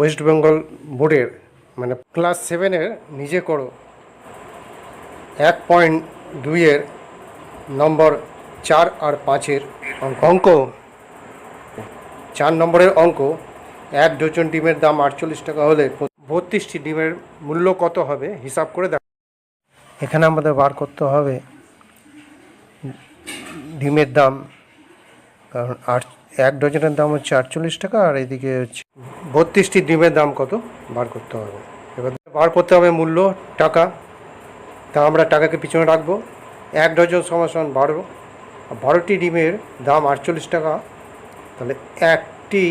West Bengal বোর্ডের মানে class 7-এর নিজে করো 1.2-এর নম্বর 4 আর 5-এর অঙ্ক 4 নম্বরের অঙ্ক। 1 ডজন ডিমের দাম 48 টাকা হলে 32টি ডিমের মূল্য কত হবে হিসাব করে দেখ। এখানে আমাদের বার করতে হবে ডিমের দাম, কারণ 1 ডজনের দাম হচ্ছে 48 টাকা আর এদিকে হচ্ছে 32টি ডিমের দাম কত বার করতে হবে। এবার বার করতে হবে মূল্য টাকা, তা আমরা টাকাকে পিছনে রাখবো। 1 ডজন সমান 12, 12টি ডিমের দাম 48 টাকা, তাহলে একটি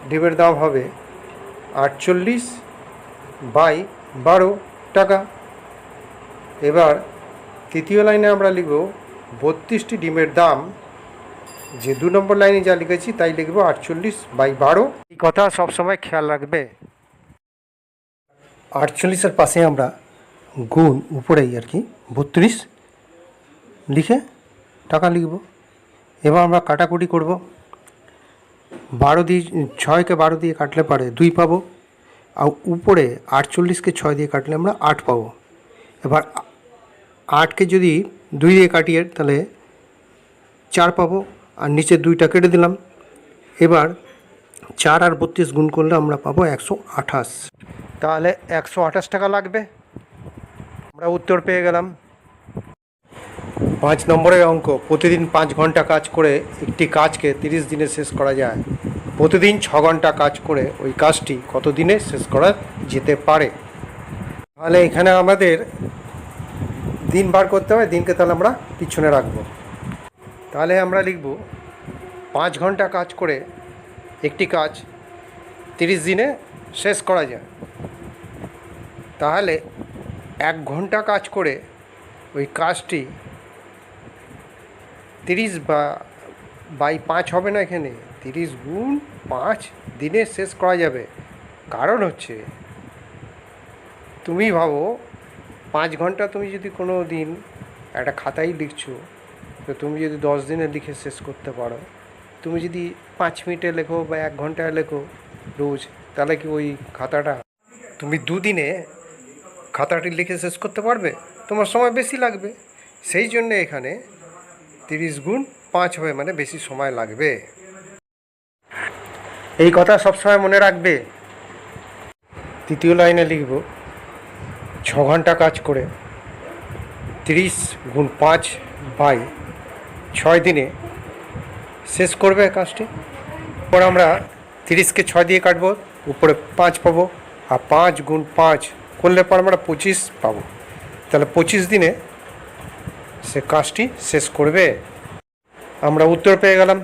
ডিমের দাম হবে 48/12 টাকা। এবার তৃতীয় লাইনে আমরা লিখব 32টি ডিমের দাম, যে 2 নম্বর লাইনে যা লিখেছি তাই লিখব 48/12। এই কথা সবসময় খেয়াল রাখবে। 48-এর পাশে আমরা গুণ উপরেই আর কি 32 লিখে টাকা লিখব। এবার আমরা কাটাকুটি করব। 12 দিয়ে 6কে 12 দিয়ে কাটলে পারে 2 পাবো, আর উপরে 48কে 6 দিয়ে কাটলে আমরা 8 পাবো। এবার 8কে যদি 2 দিয়ে কাটিয়ে তাহলে 4 পাবো, আর নিচে 2টা কেটে দিলাম। এবার 4 আর 32 গুণ করলে আমরা পাবো 128, তাহলে 128 টাকা লাগবে। আমরা উত্তর পেয়ে গেলাম। 5 নম্বরের অঙ্ক। প্রতিদিন 5 ঘন্টা কাজ করে একটি কাজকে 30 দিনে শেষ করা যায়। প্রতিদিন 6 ঘন্টা কাজ করে ওই কাজটি কত দিনে শেষ করা যেতে পারে? তাহলে এখানে আমাদের দিন বার করতে হবে, দিনকে তাহলে আমরা পিছনে রাখবো। তাহলে আমরা লিখব 5 ঘন্টা কাজ করে একটি কাজ 30 দিনে শেষ করা যায়। তাহলে 1 ঘন্টা কাজ করে ওই কাজটি 30/5 হবে না, এখানে 30 গুণ 5 দিনে শেষ করা যাবে। কারণ হচ্ছে তুমি ভাবো 5 ঘন্টা তুমি যদি কোনো দিন একটা খাতায় লিখছো, তো তুমি যদি 10 দিনে লিখে শেষ করতে পারো, তুমি যদি 5 মিনিটে লেখো বা 1 ঘন্টায় লেখো রোজ, তাহলে কি ওই খাতাটা তুমি 2 দিনে খাতাটি লিখে শেষ করতে পারবে? তোমার সময় বেশি লাগবে। সেই জন্য এখানে 30 গুণ 5 হবে, মানে বেশি সময় লাগবে। এই কথা সবসময় মনে রাখবে। তৃতীয় লাইনে লিখব 6 ঘন্টা কাজ করে 30 গুণ 5/6 দিনে শেষ করবে কাজটি। এরপর আমরা 30কে 6 দিয়ে কাটবো, উপরে 5 পাবো, আর 5 গুণ 5 করলে পর আমরা 25 পাবো। তাহলে 25 দিনে সে কাজটি শেষ করবে। আমরা উত্তর পেয়ে গেলাম।